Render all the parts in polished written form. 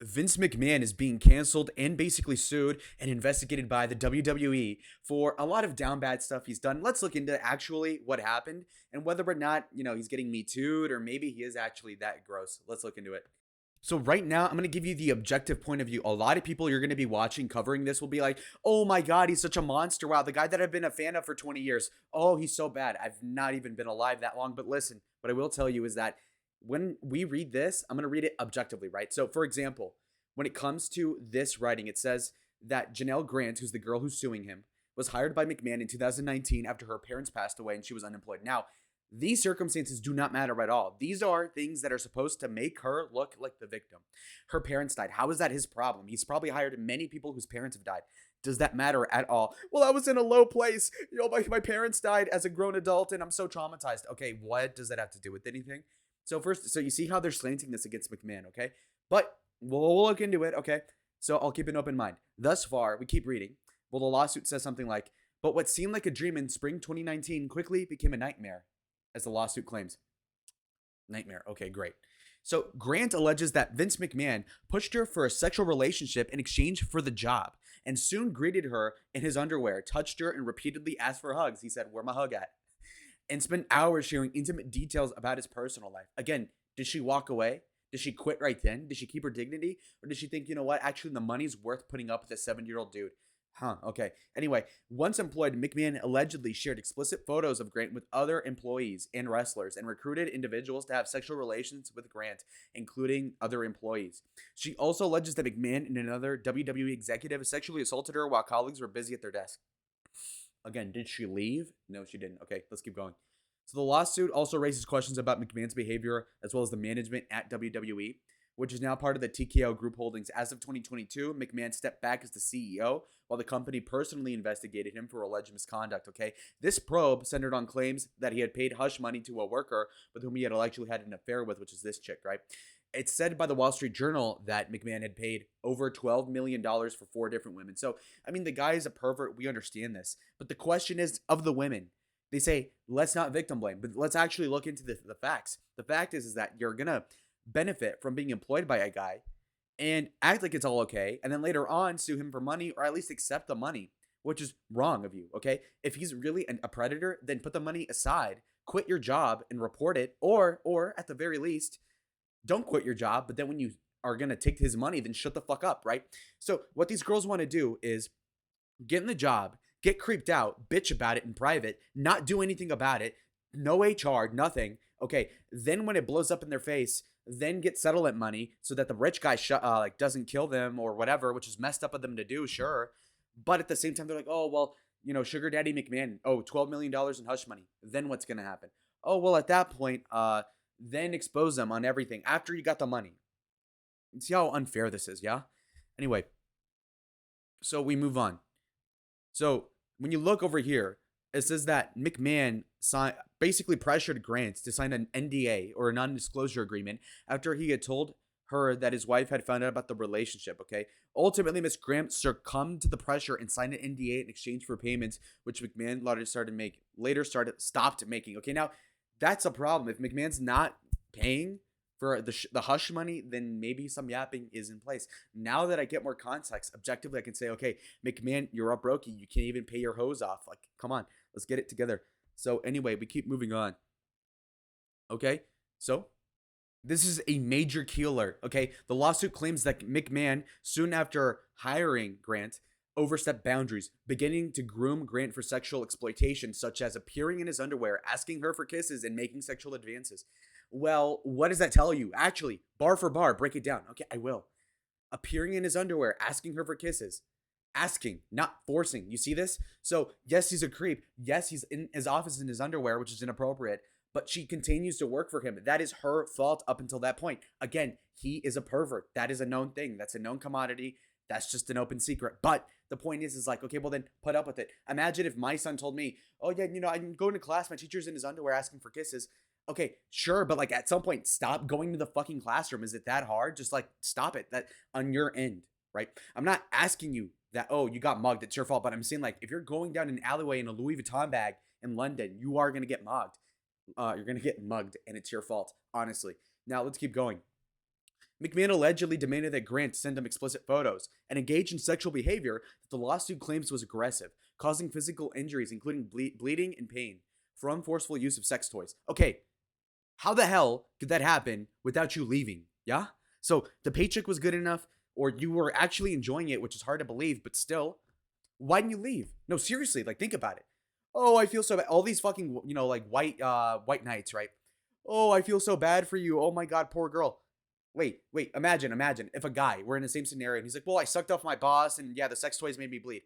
Vince McMahon is being canceled and basically sued and investigated by the WWE for a lot of down bad stuff he's done. Let's look into actually what happened and whether or not, he's getting me too'd or maybe he is actually that gross. Let's look into it. So right now, I'm going to give you the objective point of view. A lot of people you're going to be watching covering this will be like, "Oh my god, he's such a monster. Wow, the guy that I've been a fan of for 20 years. Oh, he's so bad. I've not even been alive that long." But listen, what I will tell you is that when we read this, I'm going to read it objectively, right? So, for example, when it comes to this writing, it says that Janel Grant, who's the girl who's suing him, was hired by McMahon in 2019 after her parents passed away and she was unemployed. Now, these circumstances do not matter at all. These are things that are supposed to make her look like the victim. Her parents died. How is that his problem? He's probably hired many people whose parents have died. Does that matter at all? Well, I was in a low place. My parents died as a grown adult and I'm so traumatized. Okay, what does that have to do with anything? So you see how they're slanting this against McMahon, okay? But we'll look into it, okay? So I'll keep an open mind. Thus far, we keep reading. Well, the lawsuit says something like, but what seemed like a dream in spring 2019 quickly became a nightmare, as the lawsuit claims. Nightmare. Okay, great. So Grant alleges that Vince McMahon pushed her for a sexual relationship in exchange for the job and soon greeted her in his underwear, touched her, and repeatedly asked for hugs. He said, "Where my hug at?" And spent hours sharing intimate details about his personal life. Again, did she walk away? Did she quit right then? Did she keep her dignity? Or did she think, you know what, actually the money's worth putting up with a 70-year-old dude? Huh, okay. Anyway, once employed, McMahon allegedly shared explicit photos of Grant with other employees and wrestlers and recruited individuals to have sexual relations with Grant, including other employees. She also alleges that McMahon and another WWE executive sexually assaulted her while colleagues were busy at their desk. Again, did she leave? No, she didn't. Okay, let's keep going. So the lawsuit also raises questions about McMahon's behavior as well as the management at WWE, which is now part of the TKO Group Holdings. As of 2022, McMahon stepped back as the CEO while the company personally investigated him for alleged misconduct, okay? This probe centered on claims that he had paid hush money to a worker with whom he had allegedly had an affair with, which is this chick, right? It's said by the Wall Street Journal that McMahon had paid over $12 million for 4 different women. So, I mean, the guy is a pervert. We understand this. But the question is of the women. They say, let's not victim blame, but let's actually look into the facts. The fact is that you're going to benefit from being employed by a guy and act like it's all okay, and then later on sue him for money or at least accept the money, which is wrong of you, okay? If he's really a predator, then put the money aside, quit your job and report it, or at the very least, don't quit your job, but then when you are going to take his money, then shut the fuck up, right? So what these girls want to do is get in the job, get creeped out, bitch about it in private, not do anything about it, no HR, nothing. Okay, then when it blows up in their face, then get settlement money so that the rich guy doesn't kill them or whatever, which is messed up of them to do, sure. But at the same time, they're like, oh, well, Sugar Daddy McMahon, oh, $12 million in hush money. Then what's going to happen? Oh, well, at that point, then expose them on everything after you got the money. See how unfair this is, yeah? Anyway, so we move on. So when you look over here, it says that McMahon basically pressured Grant to sign an NDA or a non-disclosure agreement after he had told her that his wife had found out about the relationship, okay? Ultimately, Miss Grant succumbed to the pressure and signed an NDA in exchange for payments, which McMahon stopped making. Okay, now that's a problem. If McMahon's not paying for the hush money, then maybe some yapping is in place. Now that I get more context, objectively, I can say, okay, McMahon, you're a brokey. You can't even pay your hose off. Like, come on, let's get it together. So anyway, we keep moving on. Okay, so this is a major key alert. Okay, the lawsuit claims that McMahon, soon after hiring Grant, overstepped boundaries, beginning to groom Grant for sexual exploitation, such as appearing in his underwear, asking her for kisses, and making sexual advances. Well, what does that tell you? Actually, bar for bar, break it down. Okay, I will. Appearing in his underwear, asking her for kisses. Asking, not forcing. You see this? So, yes, he's a creep. Yes, he's in his office in his underwear, which is inappropriate. But she continues to work for him. That is her fault up until that point. Again, he is a pervert. That is a known thing. That's a known commodity. That's just an open secret. But the point is like, okay, well then put up with it. Imagine if my son told me, oh yeah, I'm going to class. My teacher's in his underwear asking for kisses. Okay, sure, but like at some point, stop going to the fucking classroom. Is it that hard? Just like stop it. That on your end, right? I'm not asking you that, oh, you got mugged, it's your fault. But I'm saying like if you're going down an alleyway in a Louis Vuitton bag in London, you are gonna get mugged. You're gonna get mugged, and it's your fault, honestly. Now let's keep going. McMahon allegedly demanded that Grant send him explicit photos and engage in sexual behavior that the lawsuit claims was aggressive, causing physical injuries, including bleeding and pain, from forceful use of sex toys. Okay, how the hell could that happen without you leaving? Yeah? So the paycheck was good enough, or you were actually enjoying it, which is hard to believe, but still, why didn't you leave? No, seriously, like think about it. Oh, I feel so bad. All these fucking, like white knights, right? Oh, I feel so bad for you. Oh my god, poor girl. Wait, imagine if a guy, we're in the same scenario, and he's like, well, I sucked off my boss, and yeah, the sex toys made me bleed.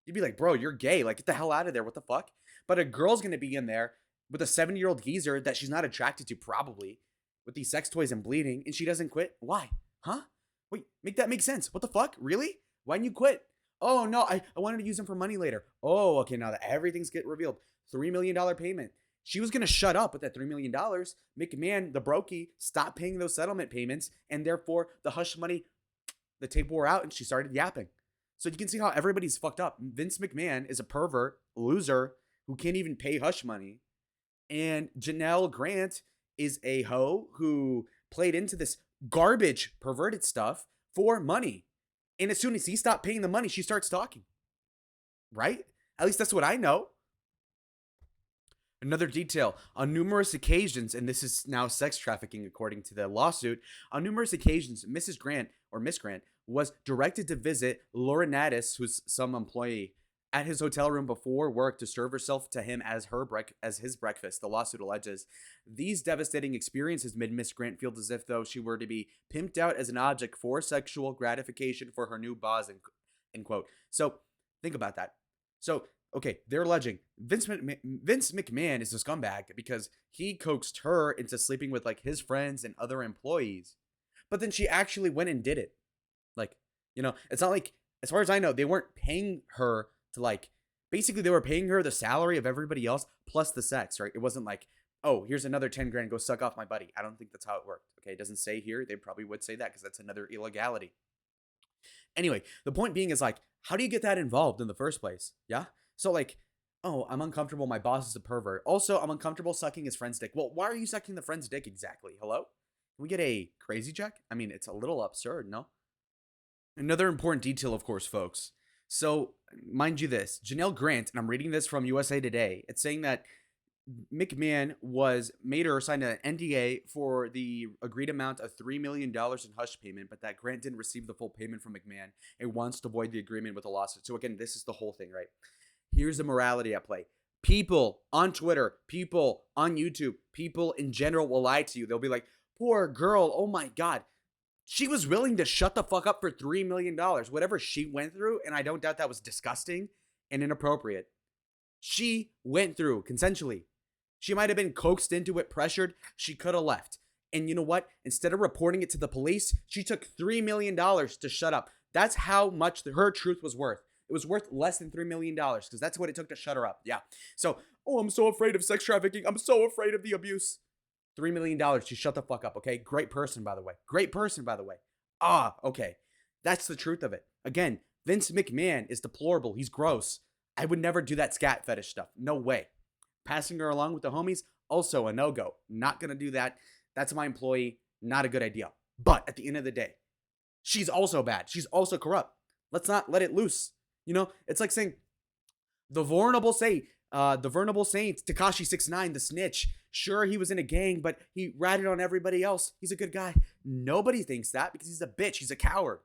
You'd be like, bro, you're gay. Like, get the hell out of there. What the fuck? But a girl's gonna be in there with a 70-year-old geezer that she's not attracted to, probably, with these sex toys and bleeding, and she doesn't quit. Why? Huh? Wait, make that make sense. What the fuck? Really? Why didn't you quit? Oh no, I wanted to use them for money later. Oh, okay, now that everything's get revealed. $3 million payment. She was gonna shut up with that $3 million. McMahon, the brokey, stopped paying those settlement payments, and therefore the hush money, the tape wore out, and she started yapping. So you can see how everybody's fucked up. Vince McMahon is a pervert, loser, who can't even pay hush money. And Janel Grant is a hoe who played into this garbage, perverted stuff for money. And as soon as he stopped paying the money, she starts talking. Right? At least that's what I know. Another detail, on numerous occasions, and this is now sex trafficking according to the lawsuit, on numerous occasions, Mrs. Grant, or Miss Grant, was directed to visit Laurinaitis, who's some employee, at his hotel room before work to serve herself to him as his breakfast. The lawsuit alleges these devastating experiences made Miss Grant feel as if though she were to be pimped out as an object for sexual gratification for her new boss, end quote. So think about that. So okay, they're alleging Vince McMahon is a scumbag because he coaxed her into sleeping with like his friends and other employees, but then she actually went and did it. Like, it's not like, as far as I know, they weren't paying her to like, basically they were paying her the salary of everybody else plus the sex, right? It wasn't like, oh, here's another 10 grand, go suck off my buddy. I don't think that's how it worked. Okay, it doesn't say here. They probably would say that because that's another illegality. Anyway, the point being is like, how do you get that involved in the first place? Yeah. So like, oh, I'm uncomfortable. My boss is a pervert. Also, I'm uncomfortable sucking his friend's dick. Well, why are you sucking the friend's dick exactly? Hello? Can we get a crazy check? I mean, it's a little absurd, no? Another important detail, of course, folks. So, mind you this, Janel Grant, and I'm reading this from USA Today, it's saying that McMahon made her sign an NDA for the agreed amount of $3 million in hush payment, but that Grant didn't receive the full payment from McMahon and wants to void the agreement with a lawsuit. So again, this is the whole thing, right? Here's the morality at play. People on Twitter, people on YouTube, people in general will lie to you. They'll be like, poor girl, oh my God. She was willing to shut the fuck up for $3 million, whatever she went through, and I don't doubt that was disgusting and inappropriate. She went through consensually. She might have been coaxed into it, pressured. She could have left. And you know what? Instead of reporting it to the police, she took $3 million to shut up. That's how much her truth was worth. It was worth less than $3 million because that's what it took to shut her up. Yeah. So, oh, I'm so afraid of sex trafficking. I'm so afraid of the abuse. $3 million to shut the fuck up, okay? Great person, by the way. Great person, by the way. Okay. That's the truth of it. Again, Vince McMahon is deplorable. He's gross. I would never do that scat fetish stuff. No way. Passing her along with the homies, also a no-go. Not gonna do that. That's my employee. Not a good idea. But at the end of the day, she's also bad. She's also corrupt. Let's not let it loose. It's like saying the vulnerable saint, Tekashi 6ix9ine, the snitch. Sure, he was in a gang, but he ratted on everybody else. He's a good guy. Nobody thinks that because he's a bitch. He's a coward.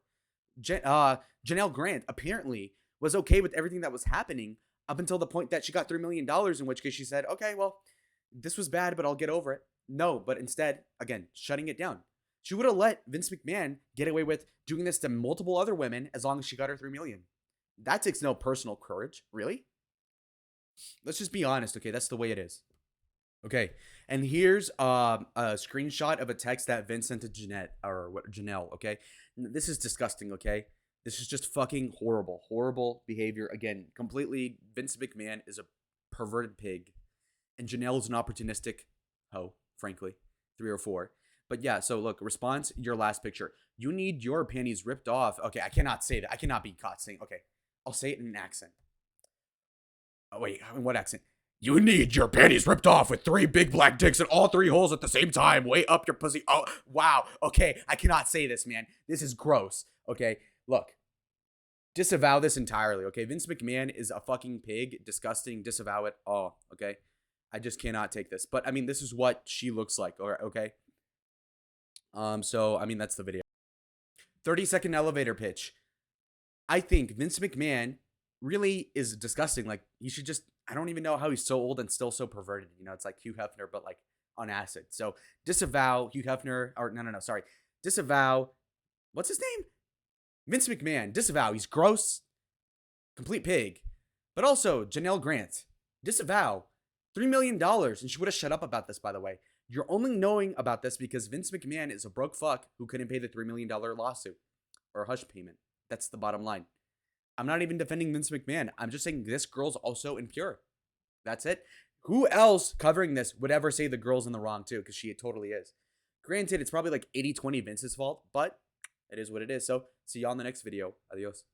Janel Grant apparently was okay with everything that was happening up until the point that she got $3 million, in which case she said, okay, well, this was bad, but I'll get over it. No, but instead, again, shutting it down. She would have let Vince McMahon get away with doing this to multiple other women as long as she got her $3 million. That takes no personal courage, really. Let's just be honest, okay? That's the way it is. Okay, and here's a screenshot of a text that Vince sent to Janelle, okay? This is disgusting, okay? This is just fucking horrible. Horrible behavior. Again, completely, Vince McMahon is a perverted pig, and Janelle is an opportunistic hoe, frankly. 3 or 4. But yeah, so look, response, your last picture. You need your panties ripped off. Okay, I cannot say that. I cannot be caught saying, okay, I'll say it in an accent. Oh, wait, in what accent? You need your panties ripped off with 3 big black dicks in all 3 holes at the same time. Way up your pussy. Oh, wow. Okay, I cannot say this, man. This is gross. Okay, look. Disavow this entirely, okay? Vince McMahon is a fucking pig. Disgusting. Disavow it all, okay? I just cannot take this. But, I mean, this is what she looks like, okay? So, I mean, that's the video. 30-second elevator pitch. I think Vince McMahon really is disgusting. Like, he should just, I don't even know how he's so old and still so perverted. You know, it's like Hugh Hefner, but like on acid. So disavow Hugh Hefner, or no, sorry. Disavow, what's his name? Vince McMahon. Disavow. He's gross, complete pig. But also, Janel Grant. Disavow. $3 million. And she would have shut up about this, by the way. You're only knowing about this because Vince McMahon is a broke fuck who couldn't pay the $3 million lawsuit or hush payment. That's the bottom line. I'm not even defending Vince McMahon. I'm just saying this girl's also impure. That's it. Who else covering this would ever say the girl's in the wrong too? Because she totally is. Granted, it's probably like 80-20 Vince's fault, but it is what it is. So see y'all in the next video. Adios.